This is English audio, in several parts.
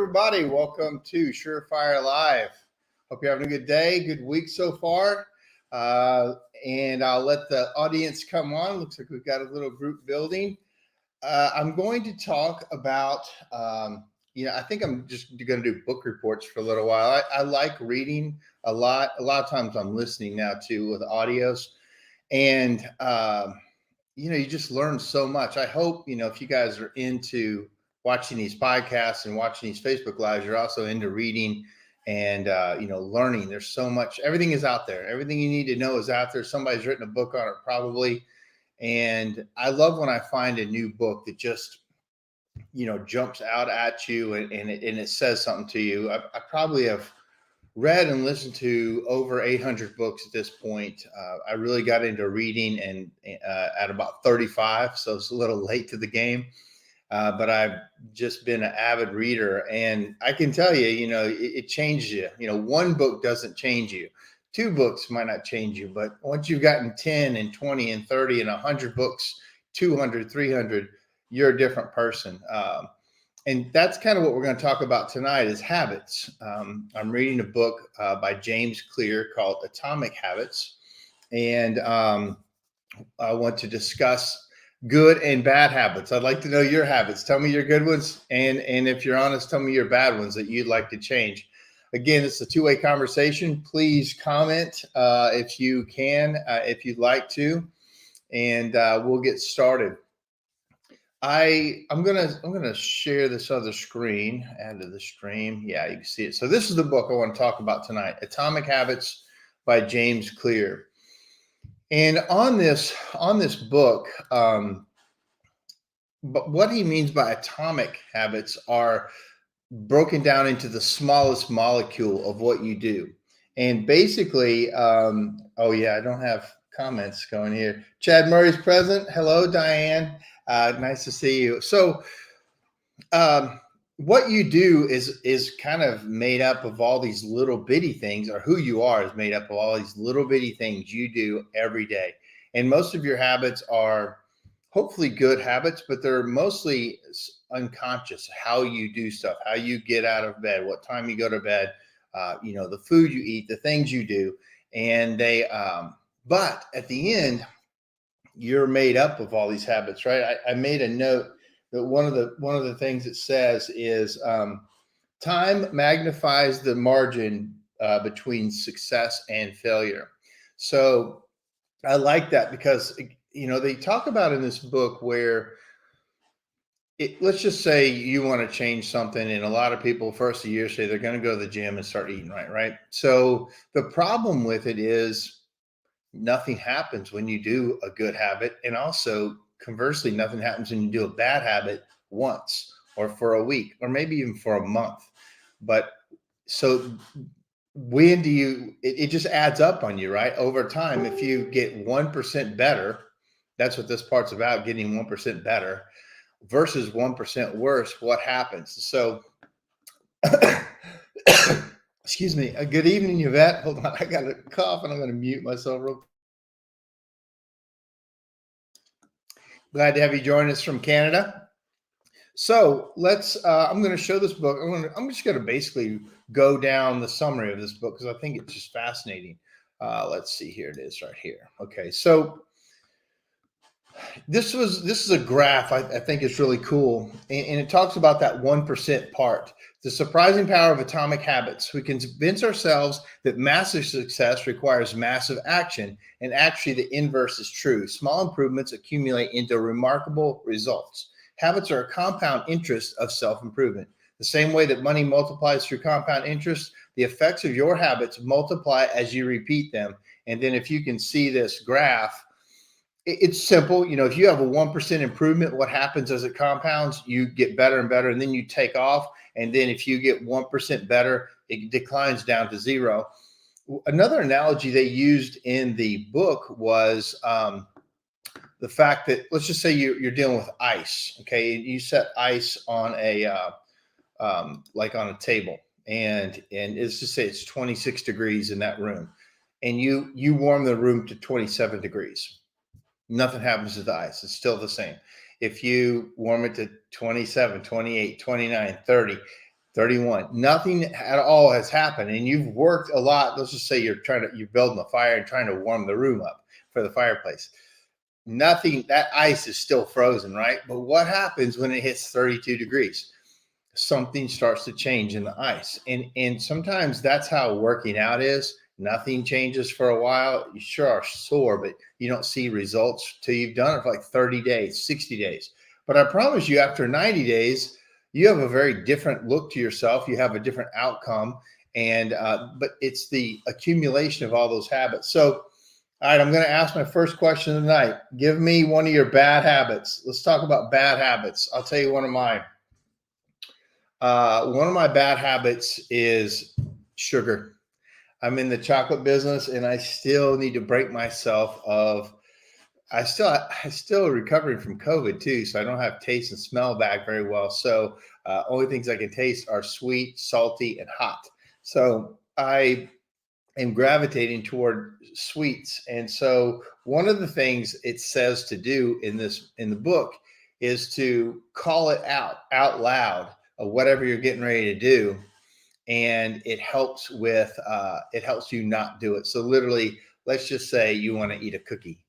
everybody. Welcome to SureFire Live. Hope you're having a good day, good week so far. And I'll let the audience come on. Looks like we've got a little group building. I'm going to talk about, I think I'm just going to do book reports for a little while. I like reading a lot. A lot of times I'm listening now too with audios. And, you just learn so much. I hope, if you guys are into watching these podcasts and watching these Facebook Lives, you're also into reading and, learning. There's so much. Everything is out there. Everything you need to know is out there. Somebody's written a book on it probably. And I love when I find a new book that just, jumps out at you and it says something to you. I probably have read and listened to over 800 books at this point. I really got into reading and at about 35, so it's a little late to the game. But I've just been an avid reader, and I can tell you, it changes you. One book doesn't change you. Two books might not change you, but once you've gotten 10 and 20 and 30 and 100 books, 200, 300, you're a different person. And that's kind of what we're going to talk about tonight is habits. I'm reading a book by James Clear called Atomic Habits. And I want to discuss good and bad habits. I'd like to know your habits. Tell me your good ones. And if you're honest, tell me your bad ones that you'd like to change. Again, it's a two-way conversation. Please comment if you can, if you'd like to, and we'll get started. I'm gonna share this other screen, add to the stream. Yeah, you can see it. So this is the book I want to talk about tonight, Atomic Habits by James Clear. And on this book, but what he means by atomic habits are broken down into the smallest molecule of what you do. And basically, oh yeah, I don't have comments going here. Chad Murray's present. Hello, Diane. Nice to see you. So what you do is kind of made up of all these little bitty things, or who you are is made up of all these little bitty things you do every day. And most of your habits are hopefully good habits, but they're mostly unconscious, how you do stuff, how you get out of bed, what time you go to bed, the food you eat, the things you do. And but at the end, you're made up of all these habits, right? I made a note that one of the things it says is time magnifies the margin between success and failure. So I like that because they talk about in this book where let's just say you want to change something, and a lot of people first a year say they're going to go to the gym and start eating right. So the problem with it is nothing happens when you do a good habit, and also conversely, nothing happens when you do a bad habit once or for a week or maybe even for a month. But so when do it just adds up on you, right? Over time, if you get 1% better, that's what this part's about, getting 1% better versus 1% worse, what happens? So excuse me. Good evening, Yvette. Hold on, I got a cough and I'm going to mute myself real quick. Glad to have you join us from Canada. So I'm going to show this book. I'm just going to basically go down the summary of this book because I think it's just fascinating. Let's see, here it is right here. Okay, so this is a graph I think is really cool, and it talks about that 1% part. The surprising power of atomic habits. We convince ourselves that massive success requires massive action, and actually the inverse is true. Small improvements accumulate into remarkable results. Habits are a compound interest of self-improvement. The same way that money multiplies through compound interest, the effects of your habits multiply as you repeat them. And then if you can see this graph, it's simple. If you have a 1% improvement, what happens as it compounds? You get better and better, and then you take off. And then if you get 1% better, it declines down to zero. Another analogy they used in the book was the fact that, let's just say you're dealing with ice. Okay, you set ice on like on a table, and let's just say it's 26 degrees in that room, and you warm the room to 27 degrees. Nothing happens to the ice. It's still the same. If you warm it to 27, 28, 29, 30, 31. Nothing at all has happened. And you've worked a lot. Let's just say you're building a fire and trying to warm the room up for the fireplace. Nothing, that ice is still frozen, right? But what happens when it hits 32 degrees? Something starts to change in the ice. And sometimes that's how working out is. Nothing changes for a while. You sure are sore, but you don't see results till you've done it for like 30 days, 60 days. But I promise you, after 90 days, you have a very different look to yourself. You have a different outcome. And but it's the accumulation of all those habits. So all right, I'm going to ask my first question tonight. Give me one of your bad habits. Let's talk about bad habits. I'll tell you one of mine. One of my bad habits is sugar. I'm in the chocolate business, and I still need to break myself of. I still recovering from COVID too, so I don't have taste and smell back very well. So only things I can taste are sweet, salty, and hot. So I am gravitating toward sweets. And so one of the things it says to do in the book is to call it out loud of whatever you're getting ready to do. And it helps you not do it. So literally, let's just say you want to eat a cookie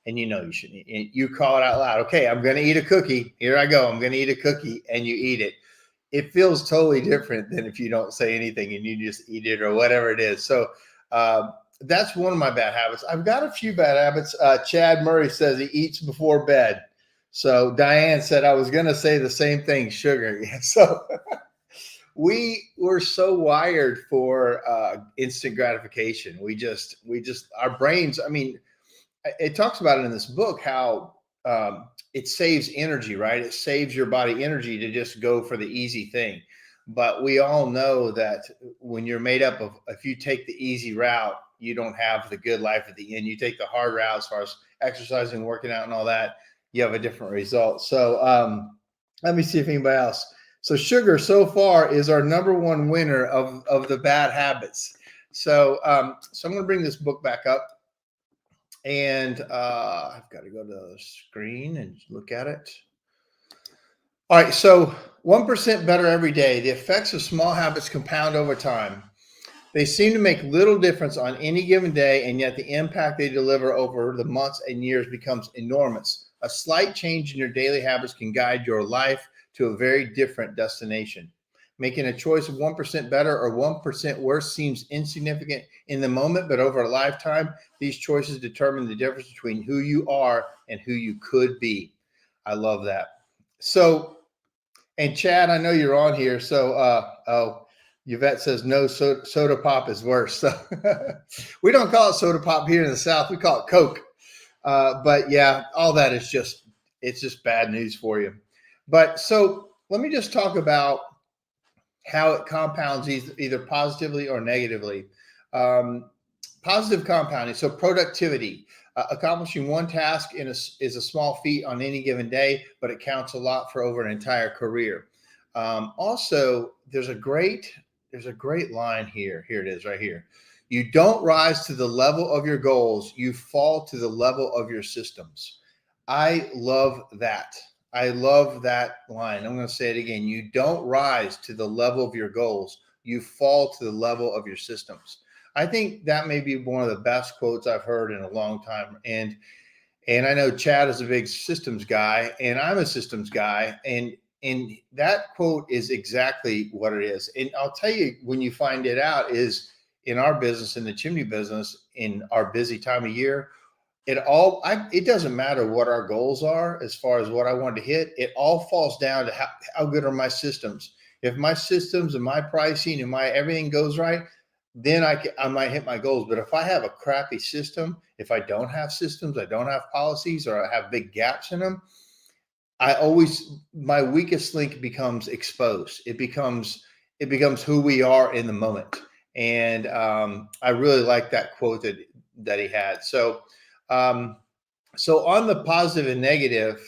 and you shouldn't. You call it out loud. Okay, I'm going to eat a cookie. Here I go. I'm going to eat a cookie, and you eat it. It feels totally different than if you don't say anything and you just eat it or whatever it is. So that's one of my bad habits. I've got a few bad habits. Chad Murray says he eats before bed. So Diane said I was going to say the same thing, sugar. So we were so wired for instant gratification. We just our brains. I mean, it talks about it in this book how it saves energy, right? It saves your body energy to just go for the easy thing. But we all know that when you're made up of, if you take the easy route, you don't have the good life at the end. You take the hard route as far as exercising, working out, and all that, you have a different result. So let me see if anybody else. So sugar so far is our number one winner of the bad habits. So so I'm going to bring this book back up. And I've got to go to the screen and look at it. All right, so 1% better every day. The effects of small habits compound over time. They seem to make little difference on any given day, and yet the impact they deliver over the months and years becomes enormous. A slight change in your daily habits can guide your life to a very different destination. Making a choice of 1% better or 1% worse seems insignificant in the moment, but over a lifetime, these choices determine the difference between who you are and who you could be. I love that. So, and Chad, I know you're on here. So, Yvette says no, soda pop is worse. So we don't call it soda pop here in the South. We call it Coke. But yeah, all that is it's just bad news for you. But so let me just talk about how it compounds either positively or negatively. Positive compounding, so productivity. Accomplishing one task is a small feat on any given day, but it counts a lot for over an entire career. Also, there's a great line here. Here it is right here. You don't rise to the level of your goals, you fall to the level of your systems. I love that. I love that line. I'm going to say it again. You don't rise to the level of your goals. You fall to the level of your systems. I think that may be one of the best quotes I've heard in a long time. And I know Chad is a big systems guy, and I'm a systems guy. And that quote is exactly what it is. And I'll tell you, when you find it out, is in our business, in the chimney business, in our busy time of year, it doesn't matter what our goals are as far as what I want to hit. It all falls down to how good are my systems. If my systems and my pricing and my everything goes right, then I might hit my goals. But if I have a crappy system, if I don't have systems, I don't have policies, or I have big gaps in them, my weakest link becomes exposed. It becomes who we are in the moment. And I really like that quote that he had. So on the positive and negative,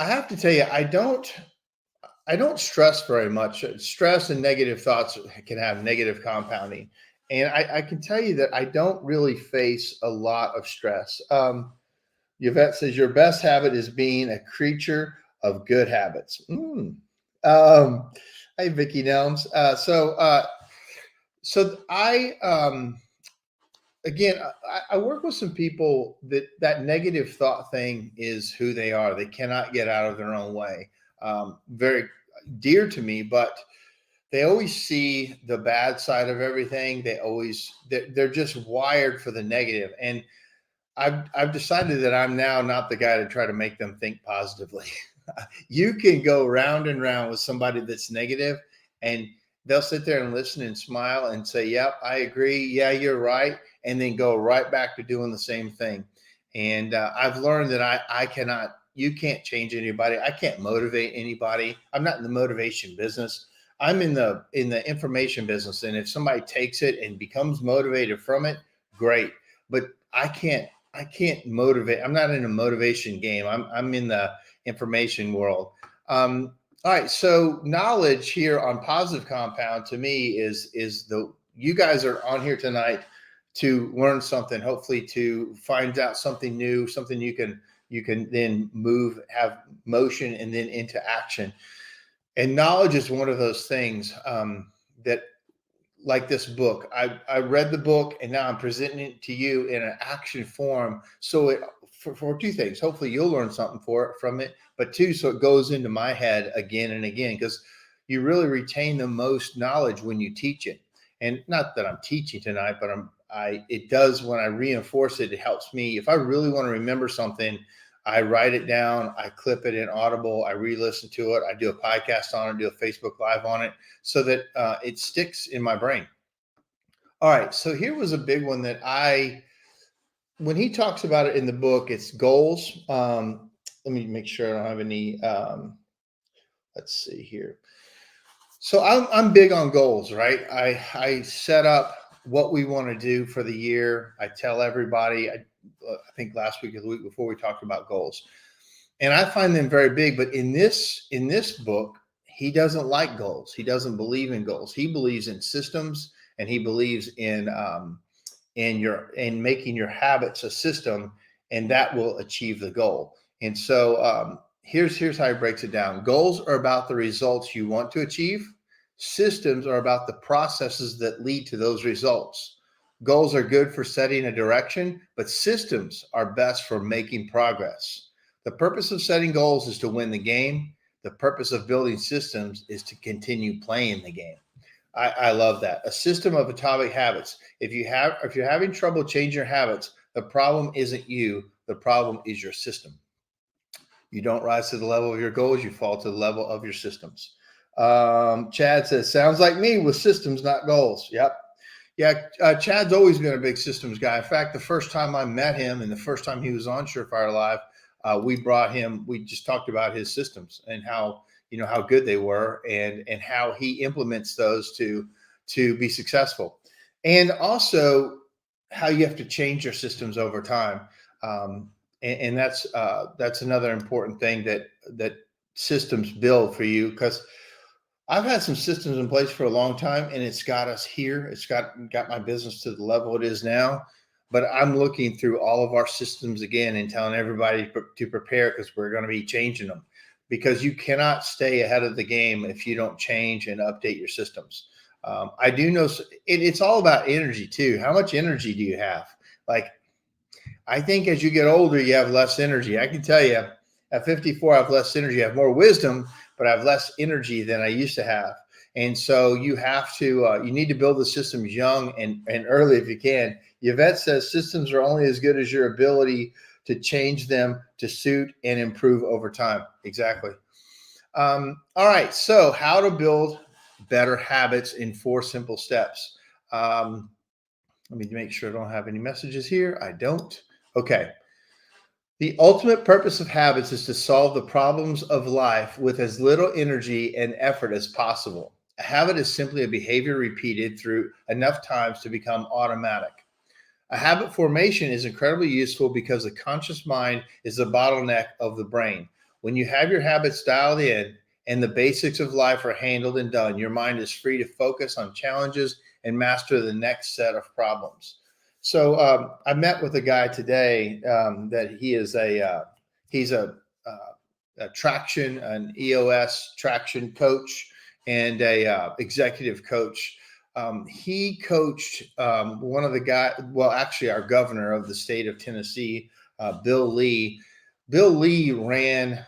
I have to tell you, I don't stress very much. Stress and negative thoughts can have negative compounding. And I can tell you that I don't really face a lot of stress. Yvette says, your best habit is being a creature of good habits. Hi, Vicky Nelms. So I again, I work with some people that negative thought thing is who they are. They cannot get out of their own way. Very dear to me, but they always see the bad side of everything. They're just wired for the negative. And I've decided that I'm now not the guy to try to make them think positively. You can go round and round with somebody that's negative, and they'll sit there and listen and smile and say, "Yep, I agree. Yeah, you're right," and then go right back to doing the same thing. And I've learned that I cannot. You can't change anybody. I can't motivate anybody. I'm not in the motivation business. I'm in the information business. And if somebody takes it and becomes motivated from it, great. But I can't motivate. I'm not in a motivation game. I'm in the information world. All right, so knowledge here on positive compound to me is the you guys are on here tonight to learn something, hopefully to find out something new, something you can then move, have motion, and then into action. And knowledge is one of those things that like this book. I read the book and now I'm presenting it to you in an action form. So it for two things. Hopefully you'll learn something from it, but two, so it goes into my head again and again because you really retain the most knowledge when you teach it. And not that I'm teaching tonight, but I it does when I reinforce it, it helps me. If I really want to remember something, I write it down, I clip it in Audible, I re-listen to it, I do a podcast on it, do a Facebook Live on it, so that it sticks in my brain. All right, so here was a big one that when he talks about it in the book, it's goals. Let me make sure I don't have any. Let's see here. So I'm big on goals, right? I set up what we want to do for the year. I tell everybody. I think last week or the week before we talked about goals, and I find them very big. But in this book, he doesn't like goals. He doesn't believe in goals. He believes in systems, and he believes in making your habits a system, and that will achieve the goal. And so here's how he breaks it down. Goals are about the results you want to achieve. Systems are about the processes that lead to those results. Goals are good for setting a direction, but systems are best for making progress. The purpose of setting goals is to win the game. The purpose of building systems is to continue playing the game. I love that. A system of atomic habits. If you're having trouble changing your habits, the problem isn't you. The problem is your system. You don't rise to the level of your goals, you fall to the level of your systems. Chad says, sounds like me with systems, not goals. Yep. Yeah, Chad's always been a big systems guy. In fact, the first time I met him and the first time he was on SureFire Live, we just talked about his systems and how good they were and how he implements those to be successful. And also how you have to change your systems over time. And that's another important thing that systems build for you, because I've had some systems in place for a long time and it's got us here. It's got my business to the level it is now. But I'm looking through all of our systems again and telling everybody to prepare, because we're going to be changing them, because you cannot stay ahead of the game if you don't change and update your systems. I do know it's all about energy too. How much energy do you have? Like, I think as you get older, you have less energy. I can tell you at 54, I have less energy. I have more wisdom, but I have less energy than I used to have. And so you need to build the systems young and early if you can. Yvette says systems are only as good as your ability to change them to suit and improve over time. Exactly. All right. So how to build better habits in 4 simple steps. Let me make sure I don't have any messages here. I don't. Okay. The ultimate purpose of habits is to solve the problems of life with as little energy and effort as possible. A habit is simply a behavior repeated through enough times to become automatic. A habit formation is incredibly useful because the conscious mind is the bottleneck of the brain. When you have your habits dialed in and the basics of life are handled and done, your mind is free to focus on challenges and master the next set of problems. So I met with a guy today that he's a traction, an EOS traction coach, and a executive coach. He coached one of the guys, well, actually, our governor of the state of Tennessee, Bill Lee. Bill Lee ran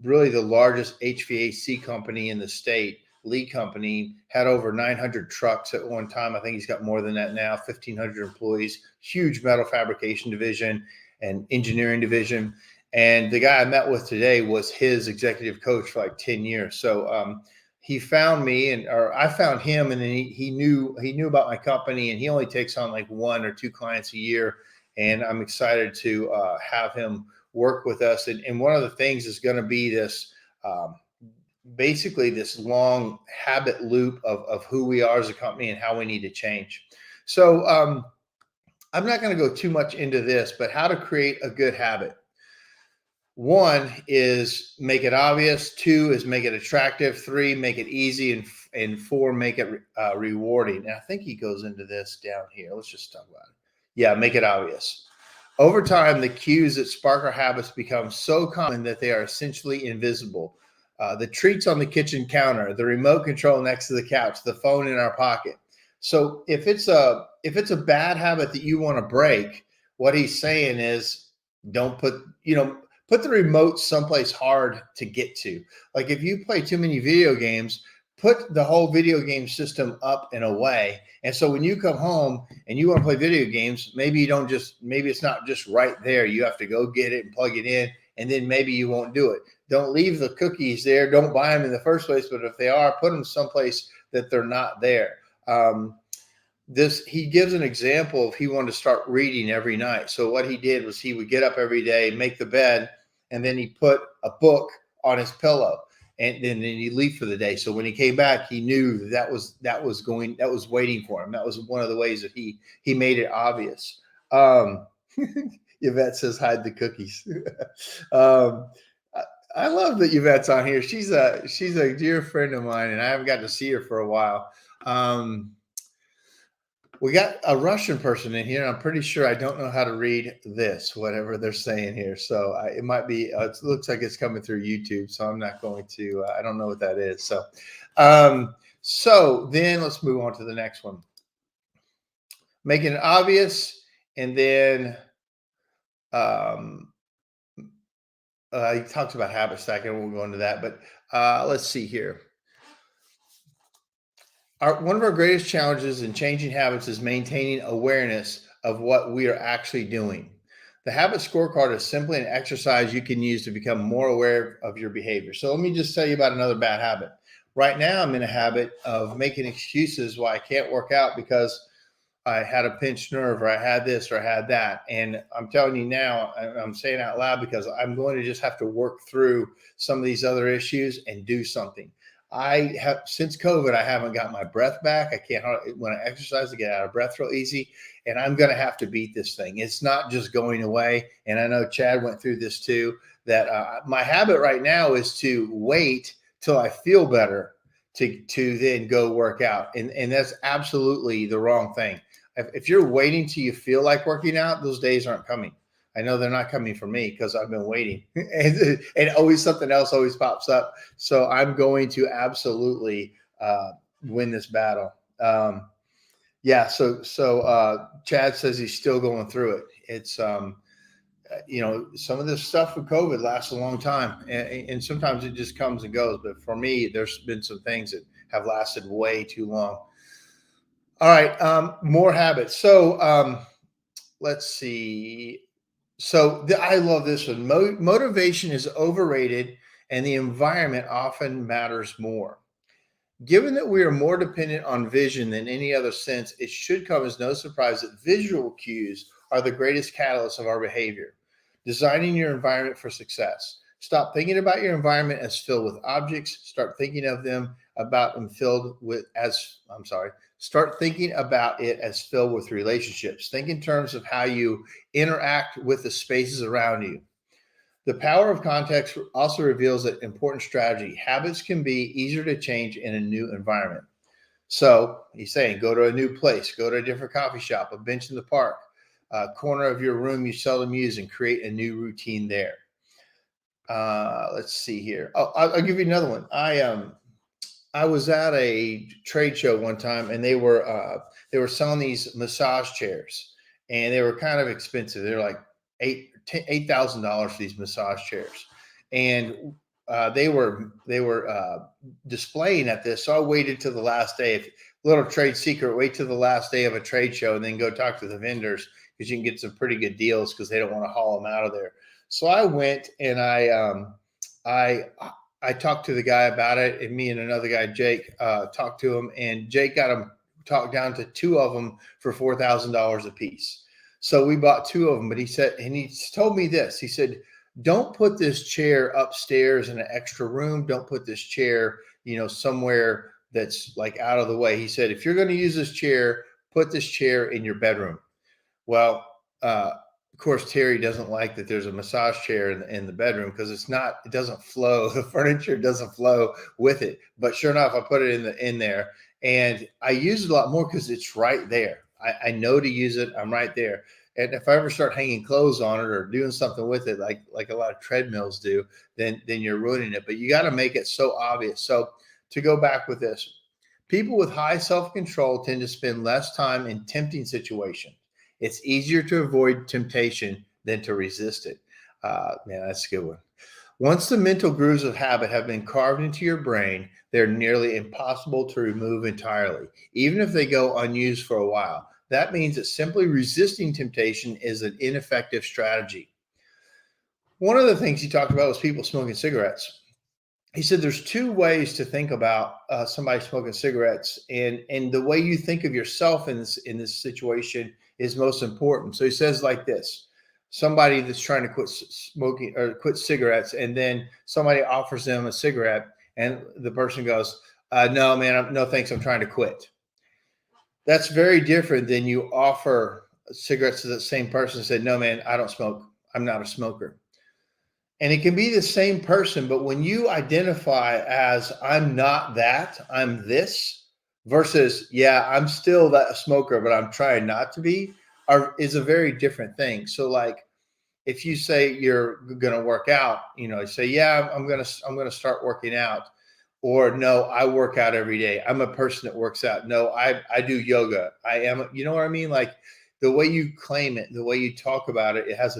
really the largest HVAC company in the state. Lee Company had over 900 trucks at one time. I think he's got more than that now, 1,500 employees, huge metal fabrication division and engineering division. And the guy I met with today was his executive coach for like 10 years. So he found me, or I found him, and then he knew about my company, and he only takes on like 1 or 2 clients a year. And I'm excited to have him work with us. And one of the things is going to be this basically this long habit loop of who we are as a company and how we need to change. So I'm not going to go too much into this, but how to create a good habit. 1 is make it obvious. 2 is make it attractive. 3, make it easy. And 4, make it rewarding. And I think he goes into this down here. Let's just talk about it. Yeah, make it obvious. Over time, the cues that spark our habits become so common that they are essentially invisible. The treats on the kitchen counter, the remote control next to the couch, the phone in our pocket. So if it's a bad habit that you want to break, what he's saying is don't put the remote someplace hard to get to. Like if you play too many video games, put the whole video game system up and away. And so when you come home and you want to play video games, maybe it's not just right there. You have to go get it and plug it in, and then maybe you won't do it. Don't leave the cookies there. Don't buy them in the first place. But if they are, put them someplace that they're not there. He gives an example of he wanted to start reading every night. So what he did was he would get up every day, make the bed, and then he put a book on his pillow, and then he'd leave for the day. So when he came back, he knew that was waiting for him. That was one of the ways that he made it obvious. Yvette says hide the cookies. I love that Yvette's on here. She's a dear friend of mine, and I haven't got to see her for a while. We got a Russian person in here. I'm pretty sure I don't know how to read this, whatever they're saying here. So it might be, it looks like it's coming through YouTube. So I'm not going to, I don't know what that is. So then let's move on to the next one. Making it obvious. And then he talks about habit stacking. We'll go into that, but let's see here. One of our greatest challenges in changing habits is maintaining awareness of what we are actually doing. The habit scorecard is simply an exercise you can use to become more aware of your behavior. So let me just tell you about another bad habit. Right now, I'm in a habit of making excuses why I can't work out because I had a pinched nerve, or I had this, or I had that. And I'm telling you now, I'm saying out loud because I'm going to just have to work through some of these other issues and do something. Since COVID, I haven't got my breath back. I can't, when I exercise, I get out of breath real easy, and I'm going to have to beat this thing. It's not just going away. And I know Chad went through this too, that my habit right now is to wait till I feel better to then go work out. And that's absolutely the wrong thing. If you're waiting till you feel like working out, those days aren't coming. I know they're not coming for me because I've been waiting, and always something else always pops up. So I'm going to absolutely win this battle. Yeah. So Chad says he's still going through it. It's some of this stuff with COVID lasts a long time, and sometimes it just comes and goes. But for me, there's been some things that have lasted way too long. All right, more habits. So let's see. So I love this one. Motivation is overrated, and the environment often matters more. Given that we are more dependent on vision than any other sense, it should come as no surprise that visual cues are the greatest catalyst of our behavior. Designing your environment for success. Stop thinking about your environment as filled with objects. Start thinking of them Start thinking about it as filled with relationships. Think in terms of how you interact with the spaces around you. The power of context also reveals an important strategy. Habits can be easier to change in a new environment. So he's saying, go to a new place, go to a different coffee shop, a bench in the park, a corner of your room you seldom use, and create a new routine there. Let's see here. I'll give you another one. I was at a trade show one time, and they were selling these massage chairs, and they were kind of expensive. They're like $8,000 for these massage chairs, and they were displaying at this. So I waited till the last day. If, little trade secret: wait till the last day of a trade show, and then go talk to the vendors because you can get some pretty good deals because they don't want to haul them out of there. So I went and I I talked to the guy about it, and me and another guy, Jake, talked to him, and Jake got him talked down to two of them for $4,000 a piece. So we bought two of them, but he said, and he told me this. He said, "Don't put this chair upstairs in an extra room. Don't put this chair, somewhere that's like out of the way." He said, "If you're going to use this chair, put this chair in your bedroom." Well, of course, Terry doesn't like that there's a massage chair in the bedroom because it doesn't flow. The furniture doesn't flow with it. But sure enough, I put it in there, and I use it a lot more because it's right there. I know to use it. I'm right there. And if I ever start hanging clothes on it or doing something with it, like a lot of treadmills do, then you're ruining it. But you got to make it so obvious. So to go back with this, people with high self-control tend to spend less time in tempting situations. It's easier to avoid temptation than to resist it. Man, that's a good one. Once the mental grooves of habit have been carved into your brain, they're nearly impossible to remove entirely, even if they go unused for a while. That means that simply resisting temptation is an ineffective strategy. One of the things he talked about was people smoking cigarettes. He said there's two ways to think about somebody smoking cigarettes, and the way you think of yourself in this situation is most important. So he says like this: somebody that's trying to quit smoking or quit cigarettes, and then somebody offers them a cigarette, and the person goes, "No, man, no thanks, I'm trying to quit." That's very different than you offer cigarettes to the same person and said, "No, man, I don't smoke. I'm not a smoker." And it can be the same person, but when you identify as I'm not that, I'm this, versus, yeah, I'm still that smoker, but I'm trying not to be, is a very different thing. So like if you say you're going to work out, you say, yeah, I'm going to start working out, or no, I work out every day. I'm a person that works out. No, I do yoga. I am, you know what I mean? Like the way you claim it, the way you talk about it, it has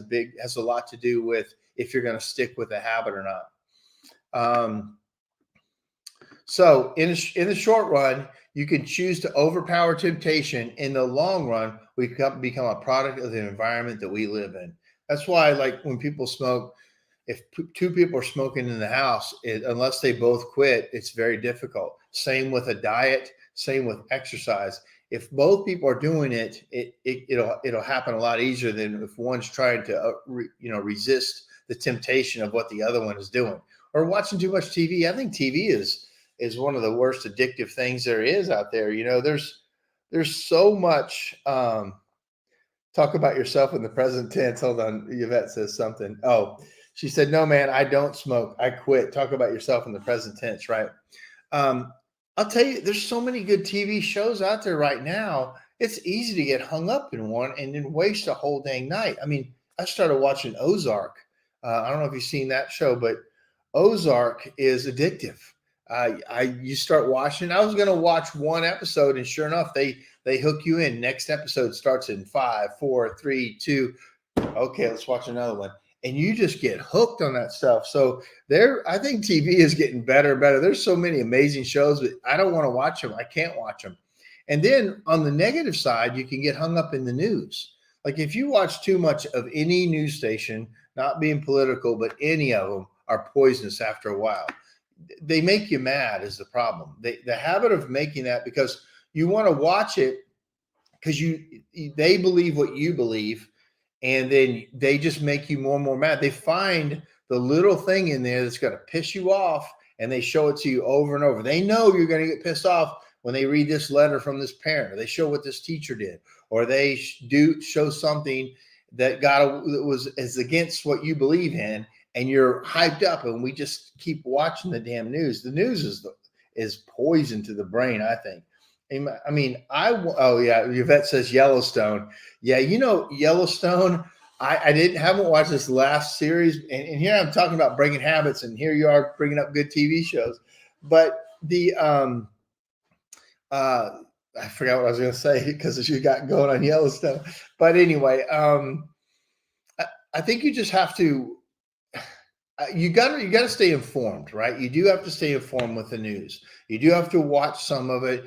a lot to do with if you're going to stick with a habit or not. So in the short run, you can choose to overpower temptation. In the long run, we become a product of the environment that we live in. That's why, like when people smoke, if two people are smoking in the house, unless they both quit, it's very difficult. Same with a diet, same with exercise. If both people are doing it, it'll happen a lot easier than if one's trying to resist the temptation of what the other one is doing, or watching too much TV. I think TV is one of the worst addictive things there is out there. There's so much. Talk about yourself in the present tense. Hold on, Yvette says something. Oh, she said, "No, man, I don't smoke. I quit." Talk about yourself in the present tense, right? I'll tell you, there's so many good TV shows out there right now. It's easy to get hung up in one and then waste a whole dang night. I mean, I started watching Ozark. I don't know if you've seen that show, but Ozark is addictive. You start watching. I was going to watch one episode, and sure enough, they hook you in. Next episode starts in 5, 4, 3, 2. Okay, let's watch another one. And you just get hooked on that stuff. So I think TV is getting better and better. There's so many amazing shows, but I don't want to watch them. I can't watch them. And then on the negative side, you can get hung up in the news. Like if you watch too much of any news station, not being political, but any of them are poisonous after a while. They make you mad is the problem. The habit of making that, because you want to watch it because they believe what you believe, and then they just make you more and more mad. They find the little thing in there that's going to piss you off, and they show it to you over and over. They know you're going to get pissed off when they read this letter from this parent, or they show what this teacher did, or they show something that is against what you believe in, and you're hyped up. And we just keep watching the damn news. The news is poison to the brain, I think. I mean, oh yeah, Yvette says Yellowstone. Yeah, Yellowstone. I haven't watched this last series, and here I'm talking about breaking habits, and here you are bringing up good TV shows. But the uh, I forgot what I was going to say because you got going on Yellowstone. But anyway, I think you just have to you gotta stay informed, right? You do have to stay informed with the news. You do have to watch some of it.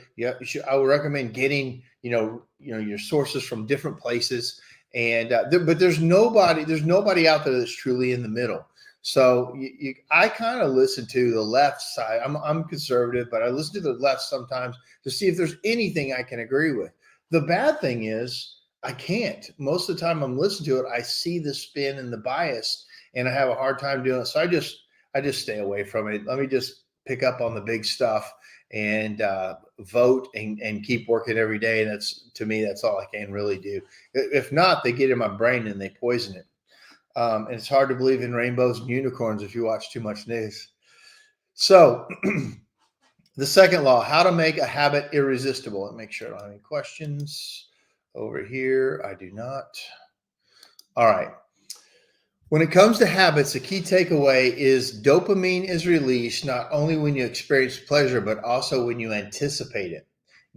I would recommend getting your sources from different places. And but there's nobody out there that's truly in the middle. So I kind of listen to the left side. I'm conservative, but I listen to the left sometimes to see if there's anything I can agree with. The bad thing is I can't. Most of the time I'm listening to it, I see the spin and the bias, and I have a hard time doing it. So I just stay away from it. Let me just pick up on the big stuff and vote and keep working every day. And that's, to me, that's all I can really do. If not, they get in my brain and they poison it. And it's hard to believe in rainbows and unicorns if you watch too much news. So the second law, how to make a habit irresistible. Let me make sure I don't have any questions over here. I do not. All right. When it comes to habits, the key takeaway is dopamine is released not only when you experience pleasure, but also when you anticipate it.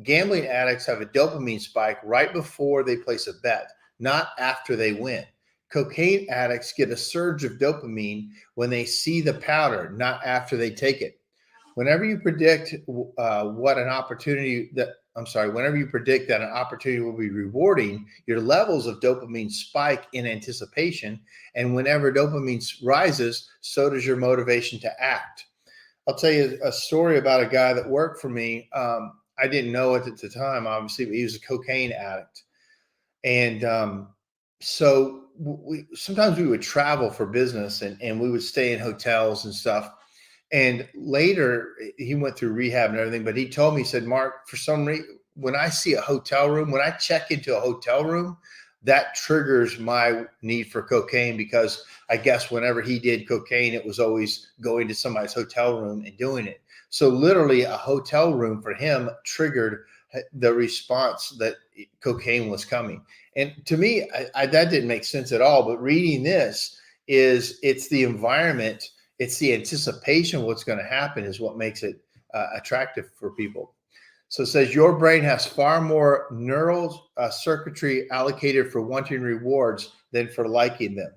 Gambling addicts have a dopamine spike right before they place a bet, not after they win. Cocaine addicts get a surge of dopamine when they see the powder, not after they take it. Whenever you predict whenever you predict that an opportunity will be rewarding, your levels of dopamine spike in anticipation. And whenever dopamine rises, so does your motivation to act. I'll tell you a story about a guy that worked for me. I didn't know it at the time, obviously, but he was a cocaine addict. And so sometimes we would travel for business, and we would stay in hotels and stuff. And later he went through rehab and everything, but he told me, he said, Mark, for some reason, when I see a hotel room, when I check into a hotel room, that triggers my need for cocaine, because I guess whenever he did cocaine, it was always going to somebody's hotel room and doing it. So literally a hotel room for him triggered the response that cocaine was coming. And to me, that didn't make sense at all. But reading this it's the environment, it's the anticipation of what's going to happen is what makes it attractive for people. So it says your brain has far more neural circuitry allocated for wanting rewards than for liking them.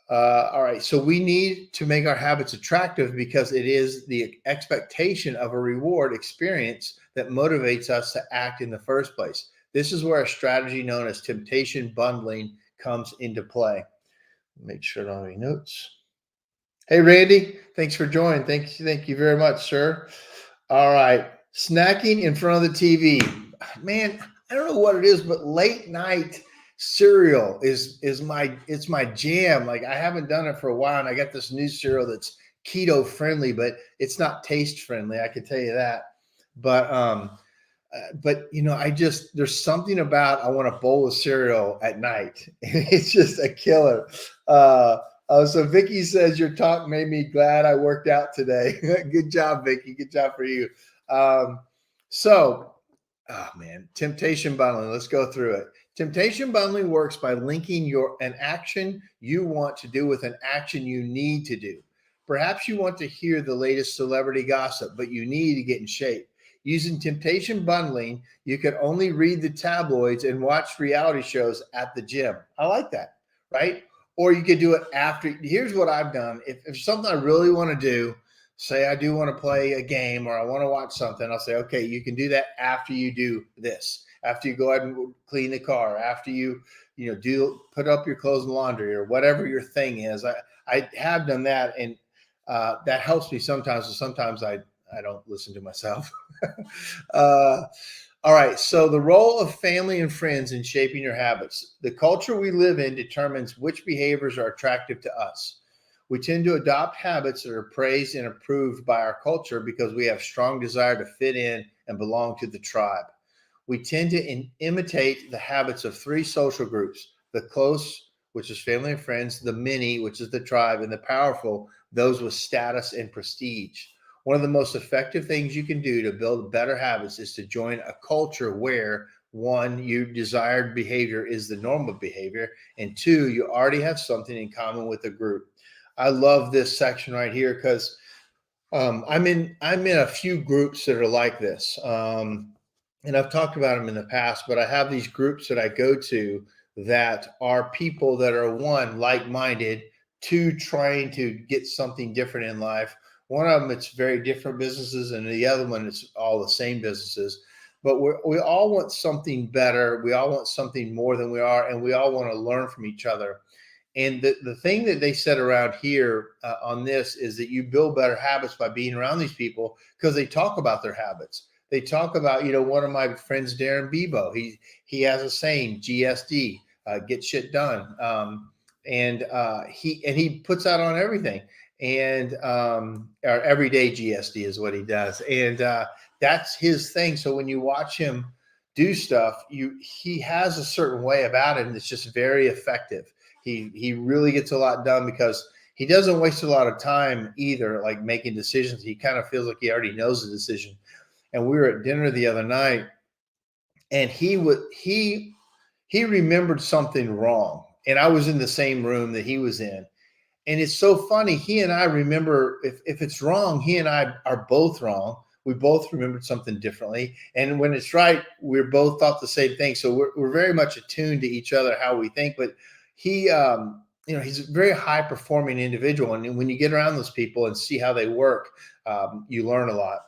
All right. So we need to make our habits attractive because it is the expectation of a reward experience that motivates us to act in the first place. This is where a strategy known as temptation bundling comes into play. Make sure I don't have any notes. Hey, Randy, thanks for joining. Thank you very much, sir. All right. Snacking in front of the TV. Man, I don't know what it is, but late night cereal is my jam. Like, I haven't done it for a while, and I got this new cereal that's keto friendly, but it's not taste friendly, I can tell you that. But there's something about, I want a bowl of cereal at night. It's just a killer. So Vicky says your talk made me glad I worked out today. Good job, Vicky. Good job for you. Temptation bundling. Let's go through it. Temptation bundling works by linking an action you want to do with an action you need to do. Perhaps you want to hear the latest celebrity gossip, but you need to get in shape. Using temptation bundling, you can only read the tabloids and watch reality shows at the gym. I like that, right? Or you could do it after. Here's what I've done. If something I really want to do, say I do want to play a game or I want to watch something, I'll say, okay, you can do that after you do this, after you go ahead and clean the car, after you put up your clothes in laundry or whatever your thing is. I have done that, and that helps me sometimes. So sometimes I don't listen to myself. All right. So the role of family and friends in shaping your habits. The culture we live in determines which behaviors are attractive to us. We tend to adopt habits that are praised and approved by our culture because we have strong desire to fit in and belong to the tribe. We tend to imitate the habits of three social groups: the close, which is family and friends; the many, which is the tribe; and the powerful, those with status and prestige. One of the most effective things you can do to build better habits is to join a culture where, one, your desired behavior is the normal behavior, and two, you already have something in common with the group. I love this section right here because I'm in a few groups that are like this, and I've talked about them in the past. But I have these groups that I go to that are people that are, one, like-minded, two, trying to get something different in life. One of them, it's very different businesses, and the other one, it's all the same businesses. But we all want something better. We all want something more than we are, and we all want to learn from each other. And the thing that they said around here on this is that you build better habits by being around these people, because they talk about their habits. They talk about, one of my friends, Darren Bebo, he has a saying, GSD, get shit done. And he puts that on everything. And or everyday GSD is what he does. And that's his thing. So when you watch him do stuff, he has a certain way about it, and it's just very effective. He really gets a lot done because he doesn't waste a lot of time either, like making decisions. He kind of feels like he already knows the decision. And we were at dinner the other night, and he remembered something wrong, and I was in the same room that he was in. And it's so funny. He and I remember, if it's wrong, he and I are both wrong. We both remembered something differently. And when it's right, we're both thought the same thing. So we're very much attuned to each other, how we think. But he's a very high performing individual. And when you get around those people and see how they work, you learn a lot.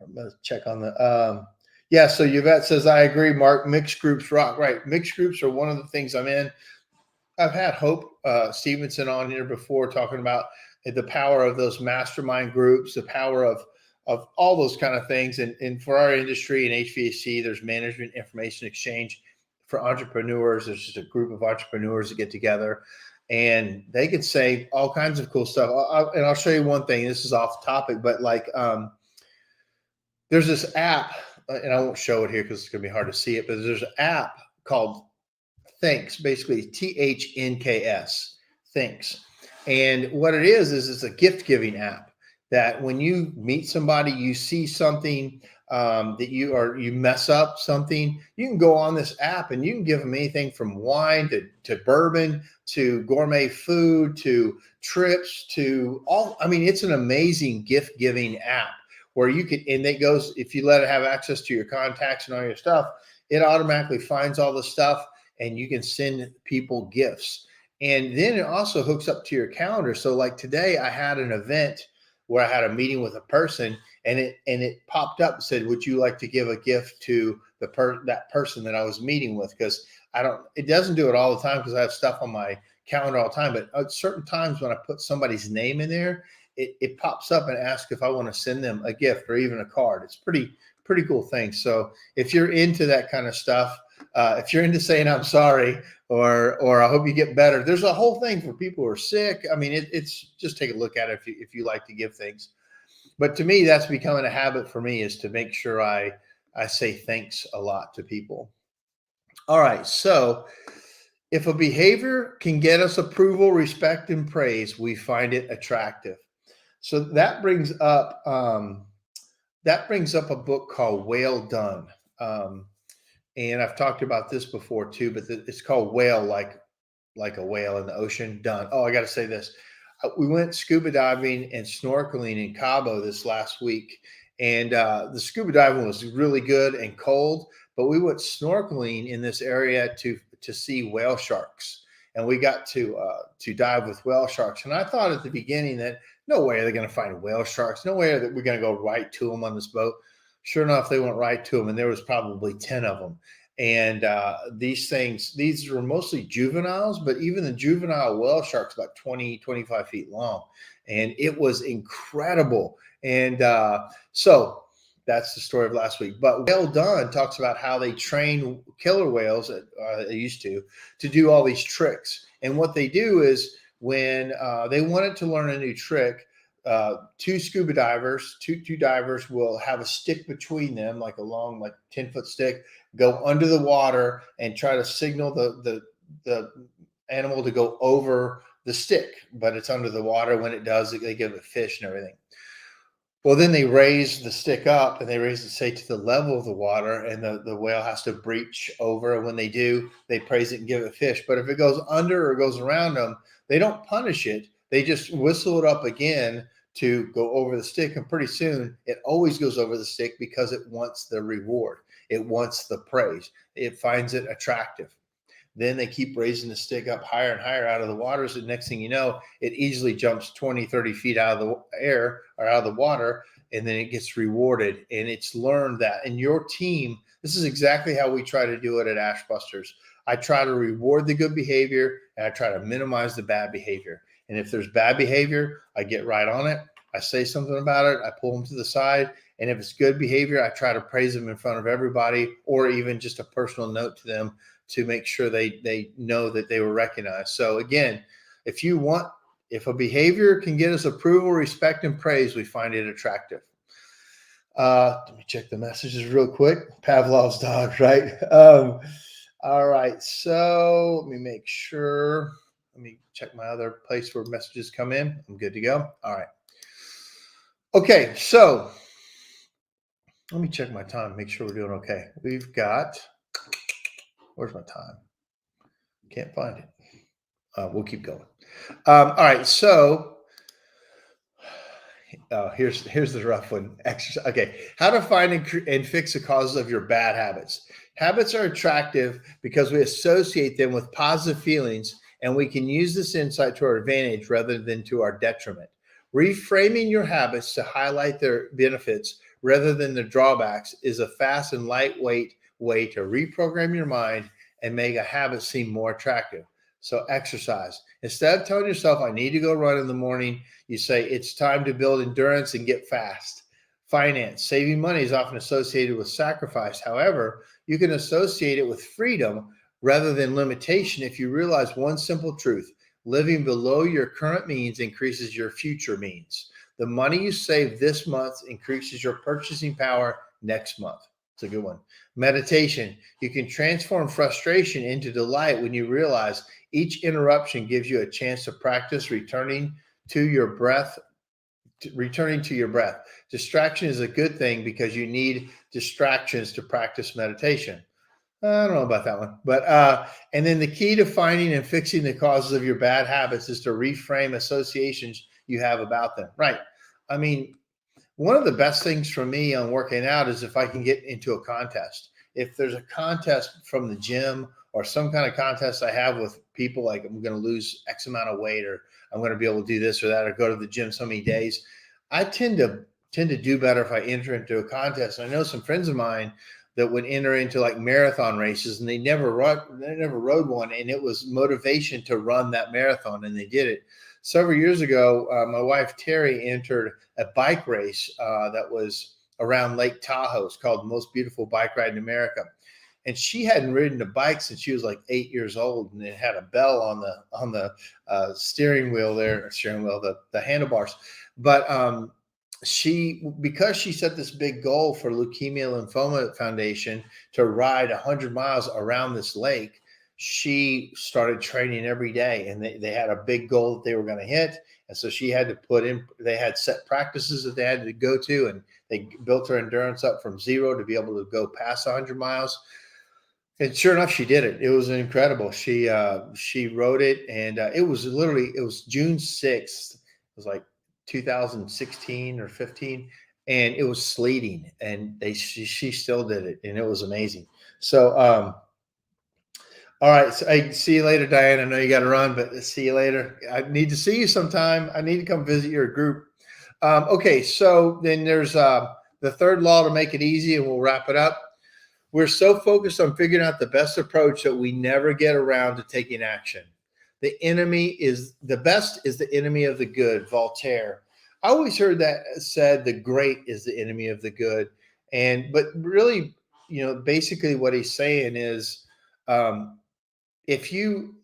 I'm going to check on the, yeah. So Yvette says, I agree, Mark. Mixed groups rock. Right. Mixed groups are one of the things I'm in. I've had Hope Stevenson on here before talking about the power of those mastermind groups, the power of all those kind of things. And for our industry in HVAC, there's management information exchange. For entrepreneurs, there's just a group of entrepreneurs that get together, and they can say all kinds of cool stuff. And I'll show you one thing. This is off topic, but there's this app, and I won't show it here because it's going to be hard to see it, but there's an app called Thanks, basically THNKS, Thanks. And what it is it's a gift giving app that when you meet somebody, you see something that you mess up something, you can go on this app and you can give them anything from wine to bourbon to gourmet food to trips to all. I mean, it's an amazing gift giving app where you could, and it goes, if you let it have access to your contacts and all your stuff, it automatically finds all the stuff and you can send people gifts. And then it also hooks up to your calendar. So like today I had an event where I had a meeting with a person, and it popped up and said, would you like to give a gift to that person that I was meeting with? Because it doesn't do it all the time because I have stuff on my calendar all the time. But at certain times when I put somebody's name in there, it pops up and asks if I want to send them a gift or even a card. It's pretty cool thing. So if you're into that kind of stuff, if you're into saying I'm sorry or I hope you get better, there's a whole thing for people who are sick. I mean, it's just take a look at it if you like to give things. But to me, that's becoming a habit for me, is to make sure I say thanks a lot to people. All right. So if a behavior can get us approval, respect, and praise, we find it attractive. So that brings up a book called Whale Done. And I've talked about this before too, but it's called Whale, like a whale in the ocean, done. Oh, I got to say this. We went scuba diving and snorkeling in Cabo this last week. And the scuba diving was really good and cold, but we went snorkeling in this area to see whale sharks. And we got to dive with whale sharks. And I thought at the beginning that no way are they going to find whale sharks. No way that we're going to go right to them on this boat. Sure enough, they went right to them, and there was probably 10 of them. And these were mostly juveniles, but even the juvenile whale shark's about 20, 25 feet long. And it was incredible. And so that's the story of last week. But Whale Done talks about how they train killer whales, they used to do all these tricks. And what they do is when they wanted to learn a new trick, two divers will have a stick between them, like a long, 10-foot stick, go under the water and try to signal the animal to go over the stick, but it's under the water. When it does, they give it fish and everything. Well, then they raise the stick up and they raise it, say, to the level of the water, and the whale has to breach over. And when they do, they praise it and give it fish. But if it goes under or goes around them, they don't punish it. They just whistle it up again to go over the stick. And pretty soon it always goes over the stick because it wants the reward. It wants the praise. It finds it attractive. Then they keep raising the stick up higher and higher out of the water. So the next thing you know, it easily jumps 20, 30 feet out of the air or out of the water. And then it gets rewarded. And it's learned that. And your team, this is exactly how we try to do it at Ashbusters. I try to reward the good behavior and I try to minimize the bad behavior. And if there's bad behavior, I get right on it. I say something about it. I pull them to the side. And if it's good behavior, I try to praise them in front of everybody, or even just a personal note to them to make sure they know that they were recognized. So again, if a behavior can get us approval, respect, and praise, we find it attractive. Let me check the messages real quick. Pavlov's dog, right? All right. So let me make sure. Let me check my other place where messages come in. I'm good to go. All right. Okay. So let me check my time, make sure we're doing okay. We've got, where's my time? Can't find it. We'll keep going. All right. So here's the rough one. Exercise. Okay. How to find and fix the causes of your bad habits. Habits are attractive because we associate them with positive feelings, and we can use this insight to our advantage rather than to our detriment. Reframing your habits to highlight their benefits rather than the drawbacks is a fast and lightweight way to reprogram your mind and make a habit seem more attractive. So exercise. Instead of telling yourself, I need to go run in the morning, you say, it's time to build endurance and get fast. Finance. Saving money is often associated with sacrifice. However, you can associate it with freedom rather than limitation if you realize one simple truth. Living below your current means increases your future means. The money you save this month increases your purchasing power next month. It's a good one. Meditation. You can transform frustration into delight when you realize each interruption gives you a chance to practice returning to your breath. Distraction is a good thing because you need distractions to practice meditation. I don't know about that one, but and then the key to finding and fixing the causes of your bad habits is to reframe associations you have about them. Right. I mean, one of the best things for me on working out is if I can get into a contest. If there's a contest from the gym or some kind of contest I have with people, like I'm going to lose X amount of weight, or I'm going to be able to do this or that, or go to the gym so many days, I tend to do better if I enter into a contest. And I know some friends of mine that would enter into like marathon races, and they never rode one, and it was motivation to run that marathon, and they did it. Several years ago, my wife Terry entered a bike race that was around Lake Tahoe. It's called the Most Beautiful Bike Ride in America, and she hadn't ridden a bike since she was like 8 years old, and it had a bell on the steering wheel, the handlebars, but because she set this big goal for Leukemia Lymphoma Foundation to ride 100 miles around this lake, she started training every day, and they had a big goal that they were going to hit. And so she had to they had set practices that they had to go to, and they built her endurance up from 0 to be able to go past 100 miles. And sure enough, she did it. It was incredible. She rode it, and it was June 6th. It was like 2016 or 15, and it was sleeting, and she still did it, and it was amazing. So all right, so I see you later, Diane. I know you got to run, but see you later. I need to see you sometime. I need to come visit your group. Okay, so then there's the third law to make it easy, and we'll wrap it up. We're so focused on figuring out the best approach that we never get around to taking action. The best is the enemy of the good, Voltaire. I always heard that said, the great is the enemy of the good. But really, basically what he's saying is, if you're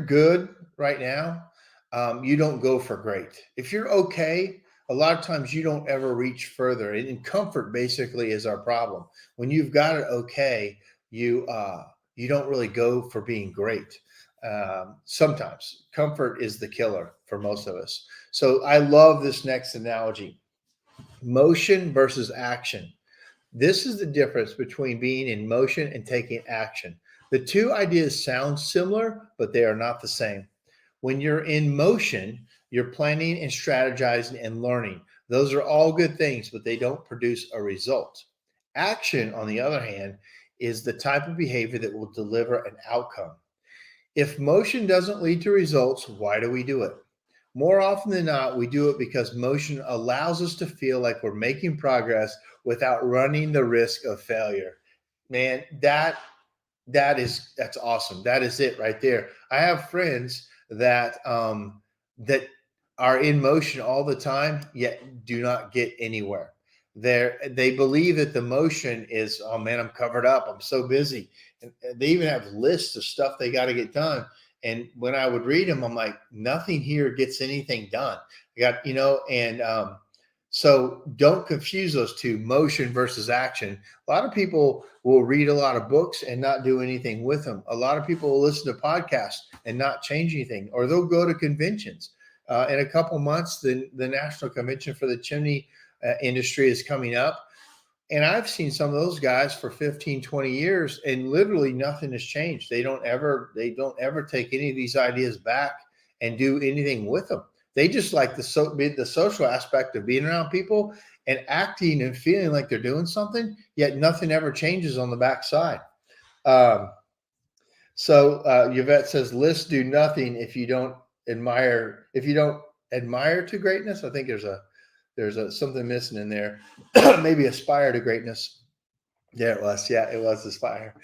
good right now, you don't go for great. If you're okay, a lot of times you don't ever reach further. And comfort basically is our problem. When you've got it okay, you don't really go for being great. Sometimes comfort is the killer for most of us. So I love this next analogy: motion versus action. This is the difference between being in motion and taking action. The two ideas sound similar, but they are not the same. When you're in motion, You're planning and strategizing and learning. Those are all good things, but they don't produce a result. Action, on the other hand, is the type of behavior that will deliver an outcome. If motion doesn't lead to results, why do we do it? More often than not, we do it because motion allows us to feel like we're making progress without running the risk of failure. Man, that's awesome. That is it right there. I have friends that are in motion all the time, yet do not get anywhere. They believe that the motion is, oh man, I'm covered up. I'm so busy. And they even have lists of stuff they got to get done. And when I would read them, I'm like, nothing here gets anything done. I got, and so don't confuse those two, motion versus action. A lot of people will read a lot of books and not do anything with them. A lot of people will listen to podcasts and not change anything, or they'll go to conventions. In a couple months, the National Convention for the Chimney industry is coming up. And I've seen some of those guys for 15, 20 years, and literally nothing has changed. They don't ever take any of these ideas back and do anything with them. They just like the social aspect of being around people and acting and feeling like they're doing something, yet nothing ever changes on the backside. Yvette says, lists do nothing if you don't admire to greatness. I think there's something missing in there. Maybe aspire to greatness. There it was. Yeah, it was aspire.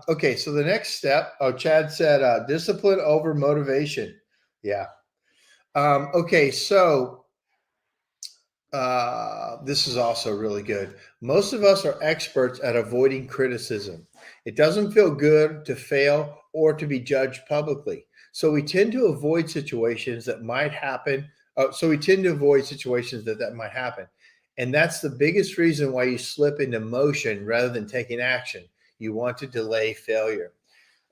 Okay, so the next step. Oh, Chad said discipline over motivation. Yeah. Okay, so this is also really good. Most of us are experts at avoiding criticism. It doesn't feel good to fail or to be judged publicly. So we tend to avoid situations that might happen. That might happen. And that's the biggest reason why you slip into motion rather than taking action. You want to delay failure.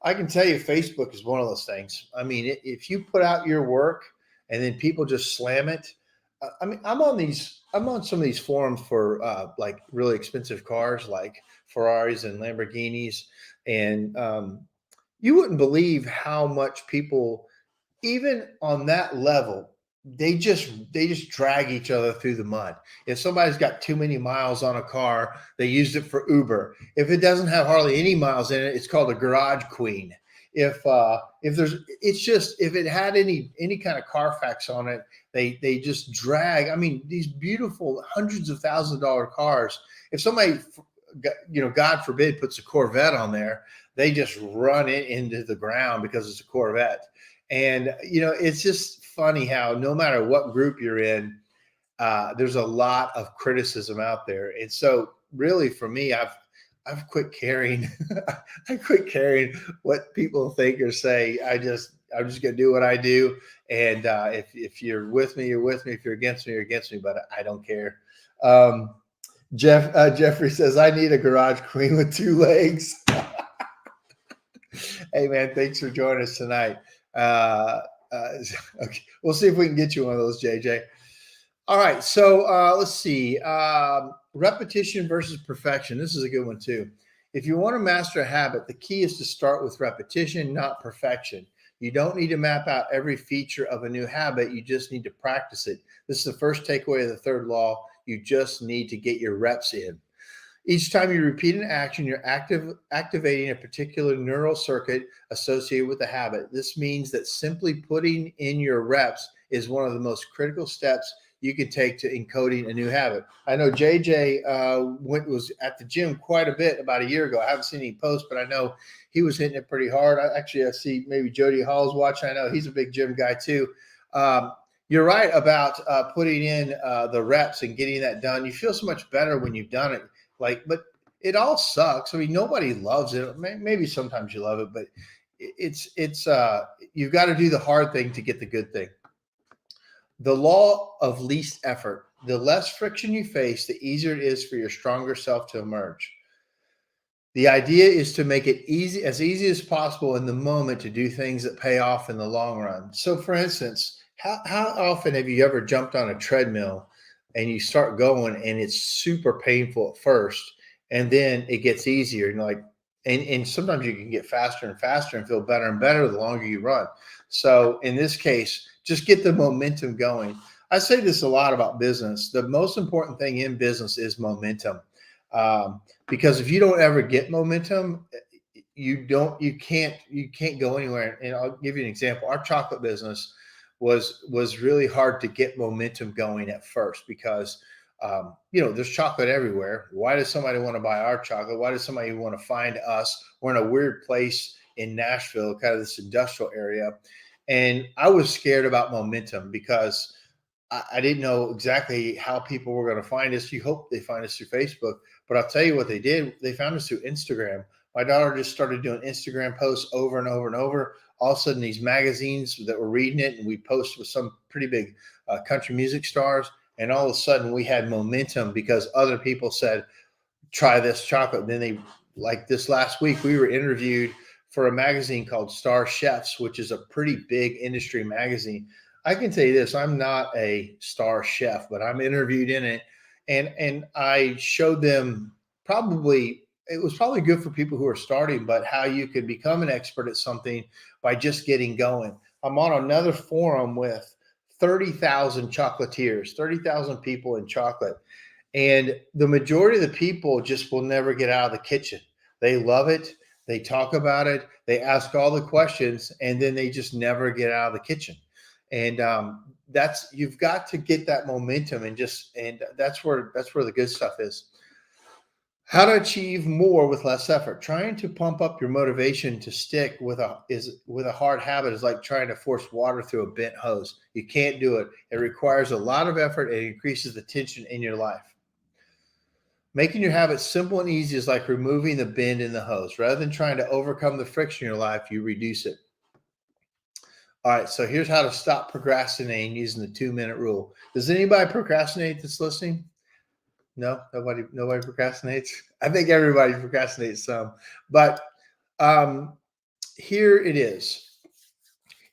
I can tell you Facebook is one of those things. I mean, if you put out your work and then people just slam it. I mean, I'm on some of these forums for like really expensive cars like Ferraris and Lamborghinis. And you wouldn't believe how much people, even on that level, they just drag each other through the mud. If somebody's got too many miles on a car, they used it for Uber. If it doesn't have hardly any miles in it, it's called a garage queen. If it had any kind of Carfax on it, they just drag. I mean, these beautiful hundreds of thousands of dollar cars. If somebody, God forbid, puts a Corvette on there, they just run it into the ground because it's a Corvette. And it's just funny how no matter what group you're in, there's a lot of criticism out there. And so really for me, I've quit caring. I quit caring what people think or say. I'm just going to do what I do. And if you're with me, you're with me. If you're against me, you're against me, but I don't care. Jeffrey says, I need a garage queen with two legs. Hey man, thanks for joining us tonight. Okay, we'll see if we can get you one of those, JJ. All right, so let's see. Repetition versus perfection. This is a good one too. If you want to master a habit, the key is to start with repetition, not perfection. You don't need to map out every feature of a new habit. You just need to practice it. This is the first takeaway of the third law. You just need to get your reps in. Each time you repeat an action, you're activating a particular neural circuit associated with the habit. This means that simply putting in your reps is one of the most critical steps you can take to encoding a new habit. I know JJ was at the gym quite a bit about a year ago. I haven't seen any posts, but I know he was hitting it pretty hard. I see maybe Jody Hall's watching. I know he's a big gym guy too. You're right about putting in the reps and getting that done. You feel so much better when you've done it. But it all sucks. I mean, nobody loves it. Maybe sometimes you love it, but it's you've got to do the hard thing to get the good thing. The law of least effort. The less friction you face, the easier it is for your stronger self to emerge. The idea is to make it easy as possible in the moment to do things that pay off in the long run. So for instance, how often have you ever jumped on a treadmill and you start going and it's super painful at first and then it gets easier and And sometimes you can get faster and faster and feel better and better the longer you run. So in this case, just get the momentum going. I say this a lot about business. The most important thing in business is momentum. Because if you don't ever get momentum, you can't go anywhere. And I'll give you an example. Our chocolate business was really hard to get momentum going at first because there's chocolate everywhere. Why does somebody want to buy our chocolate? Why does somebody want to find us? We're in a weird place in Nashville, kind of this industrial area. And I was scared about momentum because I didn't know exactly how people were going to find us. You hope they find us through Facebook, but I'll tell you what they did. They found us through Instagram. My daughter just started doing Instagram posts over and over and over. All of a sudden, these magazines that were reading it, and we posted with some pretty big country music stars. And all of a sudden, we had momentum because other people said, try this chocolate. And then like this last week, we were interviewed for a magazine called Star Chefs, which is a pretty big industry magazine. I can tell you this, I'm not a star chef, but I'm interviewed in it. And I showed them it was probably good for people who are starting, but how you could become an expert at something by just getting going. I'm on another forum with 30,000 chocolatiers, 30,000 people in chocolate. And the majority of the people just will never get out of the kitchen. They love it. They talk about it. They ask all the questions, and then they just never get out of the kitchen. And you've got to get that momentum, and that's where the good stuff is. How to achieve more with less effort. Trying to pump up your motivation to stick with a hard habit is like trying to force water through a bent hose. You can't do it. It requires a lot of effort and increases the tension in your life. Making your habits simple and easy is like removing the bend in the hose. Rather than trying to overcome the friction in your life, you reduce it. All right, so here's how to stop procrastinating using the 2-minute rule. Does anybody procrastinate that's listening? No, nobody procrastinates. I think everybody procrastinates some, but here it is.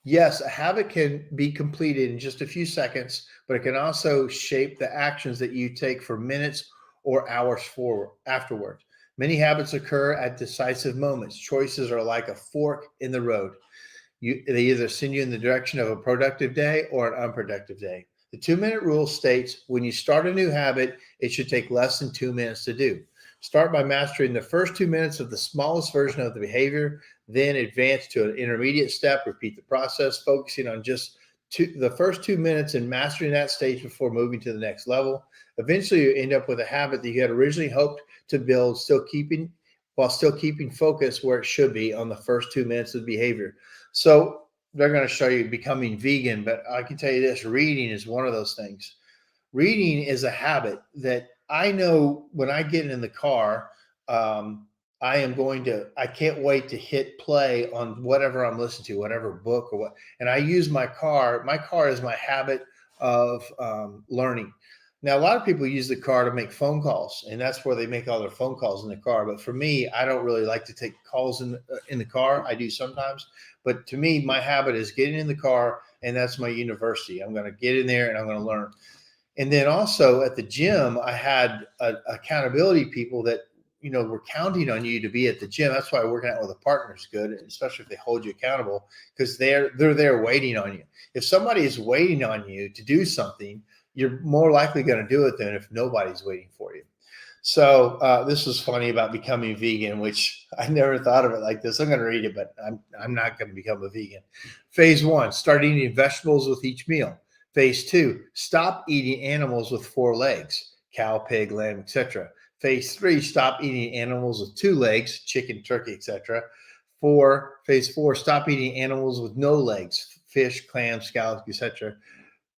Yes, a habit can be completed in just a few seconds, but it can also shape the actions that you take for minutes or hours forward afterward. Many habits occur at decisive moments. Choices are like a fork in the road. They either send you in the direction of a productive day or an unproductive day. The 2-minute rule states when you start a new habit, it should take less than 2 minutes to do. Start by mastering the first 2 minutes of the smallest version of the behavior, then advance to an intermediate step. Repeat the process, focusing on just the first 2 minutes and mastering that stage before moving to the next level. Eventually, you end up with a habit that you had originally hoped to build, while still keeping focus where it should be on the first 2 minutes of behavior. So they're going to show you becoming vegan, but I can tell you this, reading is one of those things. Reading is a habit that I know when I get in the car, I can't wait to hit play on whatever I'm listening to, whatever book or what. And I use my car. My car is my habit of learning. Now, a lot of people use the car to make phone calls, and that's where they make all their phone calls in the car. But for me, I don't really like to take calls in the car. I do sometimes, but to me, my habit is getting in the car, and that's my university. I'm going to get in there and I'm going to learn. And then also at the gym, I had accountability people that were counting on you to be at the gym. That's why working out with a partner is good, especially if they hold you accountable, because they're there waiting on you. If somebody is waiting on you to do something, you're more likely going to do it than if nobody's waiting for you. So this was funny about becoming vegan, which I never thought of it like this. I'm going to read it, but I'm not going to become a vegan. Phase 1, start eating vegetables with each meal. Phase 2, stop eating animals with 4 legs, cow, pig, lamb, etc. Phase 3, stop eating animals with 2 legs, chicken, turkey, etc. Phase 4, stop eating animals with no legs, fish, clams, scallops, etc.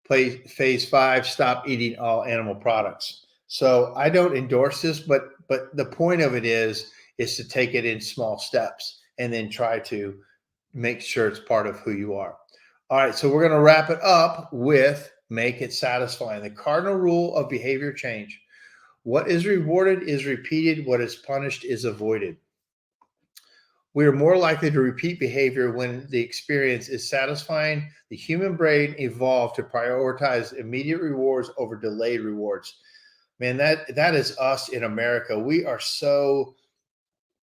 Phase 5, stop eating all animal products. So I don't endorse this, but the point of it is to take it in small steps and then try to make sure it's part of who you are. All right, so we're going to wrap it up with make it satisfying. The cardinal rule of behavior change. What is rewarded is repeated. What is punished is avoided. We are more likely to repeat behavior when the experience is satisfying. The human brain evolved to prioritize immediate rewards over delayed rewards. Man, that is us in America. We are so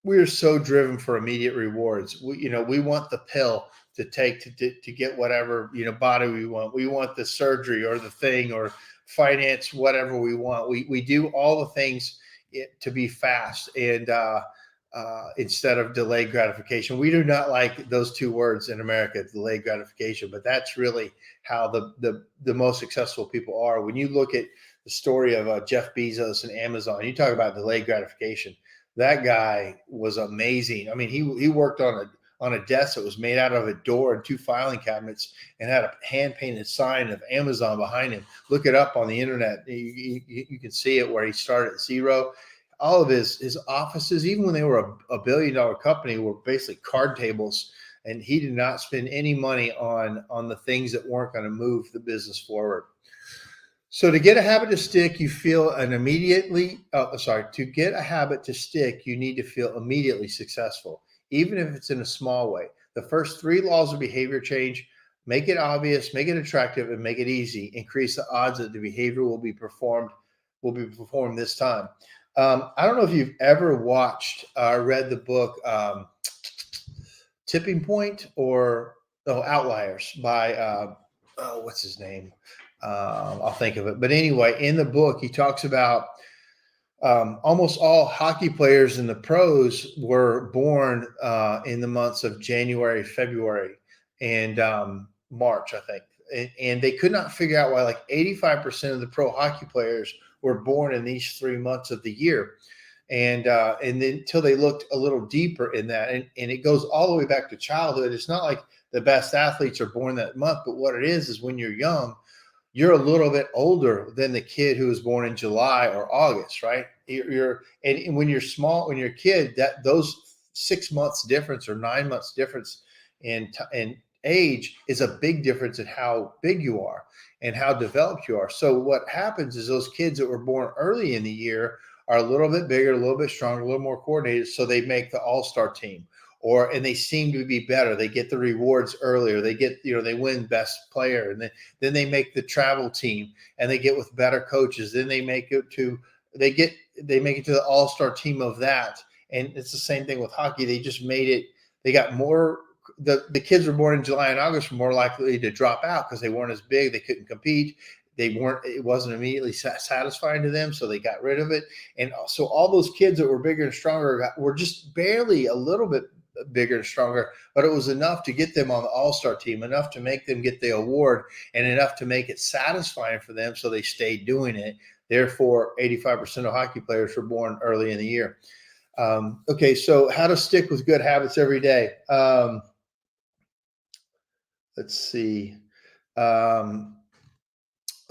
we're so driven for immediate rewards. We want the pill to take to get whatever, body we want. We want the surgery or the thing or finance whatever we want. We do all the things to be fast and instead of delayed gratification. We do not like those two words in America, delayed gratification, but that's really how the most successful people are. When you look at the story of Jeff Bezos and Amazon, you talk about delayed gratification. That guy was amazing. I mean, he worked on a desk that was made out of a door and two filing cabinets and had a hand painted sign of Amazon behind him. Look it up on the internet. You can see it where he started at zero. All of his offices, even when they were a $1 billion company, were basically card tables. And he did not spend any money on the things that weren't going to move the business forward. So to get a habit to stick, you feel to get a habit to stick, you need to feel immediately successful, even if it's in a small way. The first 3 laws of behavior change: make it obvious, make it attractive, and make it easy. Increase the odds that the behavior will be performed this time. I don't know if you've ever watched or read the book Tipping Point or Outliers by what's his name? I'll think of it. But anyway, in the book, he talks about almost all hockey players in the pros were born in the months of January, February, and March, I think. And they could not figure out why like 85% of the pro hockey players were born in these 3 months of the year. And then until they looked a little deeper in that, and it goes all the way back to childhood. It's not like the best athletes are born that month, but what it is when you're young, you're a little bit older than the kid who was born in July or August, right? And when you're small, when you're a kid, that those 6 months difference or 9 months difference in age is a big difference in how big you are and how developed you are. So what happens is those kids that were born early in the year are a little bit bigger, a little bit stronger, a little more coordinated. So they make the all-star team. And they seem to be better. They get the rewards earlier. They get, they win best player. And then they make the travel team and they get with better coaches. Then they make it to the all-star team of that. And it's the same thing with hockey. They just made it, they got more, the kids were born in July and August were more likely to drop out because they weren't as big. They couldn't compete. It wasn't immediately satisfying to them. So they got rid of it. And so all those kids that were bigger and stronger were just barely a little bit bigger and stronger, but it was enough to get them on the all-star team, enough to make them get the award, and enough to make it satisfying for them. So they stayed doing it. Therefore, 85% of hockey players were born early in the year. Okay, so how to stick with good habits every day. Let's see.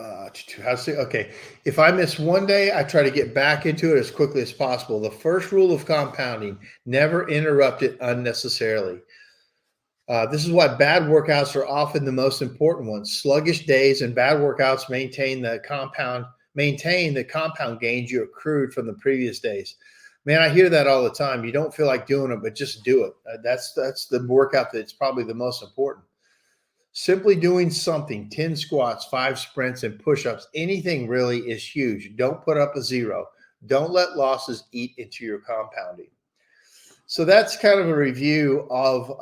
Okay. If I miss one day, I try to get back into it as quickly as possible. The first rule of compounding: never interrupt it unnecessarily. This is why bad workouts are often the most important ones. Sluggish days and bad workouts maintain the compound gains you accrued from the previous days. Man, I hear that all the time. You don't feel like doing it, but just do it. That's the workout that's probably the most important. Simply doing something, 10 squats, 5 sprints, and push-ups, anything really is huge. Don't put up a zero. Don't let losses eat into your compounding. So that's kind of a review of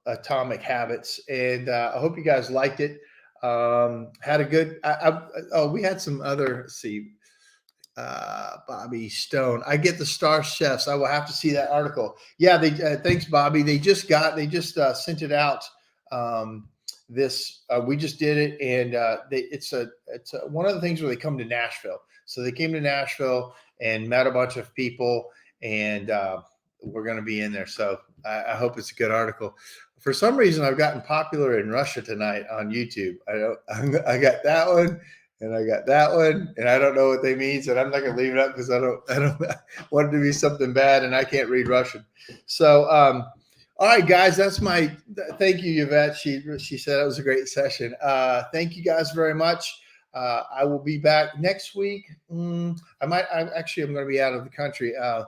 Atomic Habits, and I hope you guys liked it. Had a good. We had some other. Let's see. Bobby Stone. I get the star chefs. I will have to see that article. Yeah, they thanks, Bobby. They just sent it out. We just did it, and it's one of the things where they come to Nashville. So they came to Nashville and met a bunch of people, and we're going to be in there. So I hope it's a good article. For some reason, I've gotten popular in Russia tonight on YouTube. I got that one. And I got that one, and I don't know what they mean, so I'm not going to leave it up because I don't want it to be something bad, and I can't read Russian. So, all right, guys, that's my thank you, Yvette. She said it was a great session. Thank you guys very much. I will be back next week. I'm going to be out of the country. I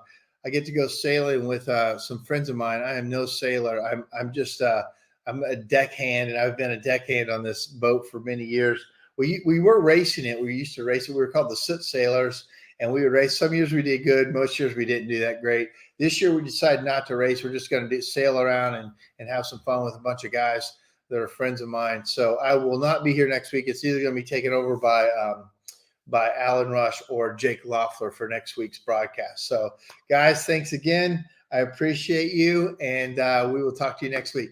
get to go sailing with some friends of mine. I am no sailor. I'm just I'm a deckhand, and I've been a deckhand on this boat for many years. We were racing it. We used to race it. We were called the Soot Sailors, and we would race. Some years we did good. Most years we didn't do that great. This year we decided not to race. We're just going to sail around and have some fun with a bunch of guys that are friends of mine. So I will not be here next week. It's either going to be taken over by Alan Rush or Jake Loeffler for next week's broadcast. So guys, thanks again. I appreciate you, and we will talk to you next week.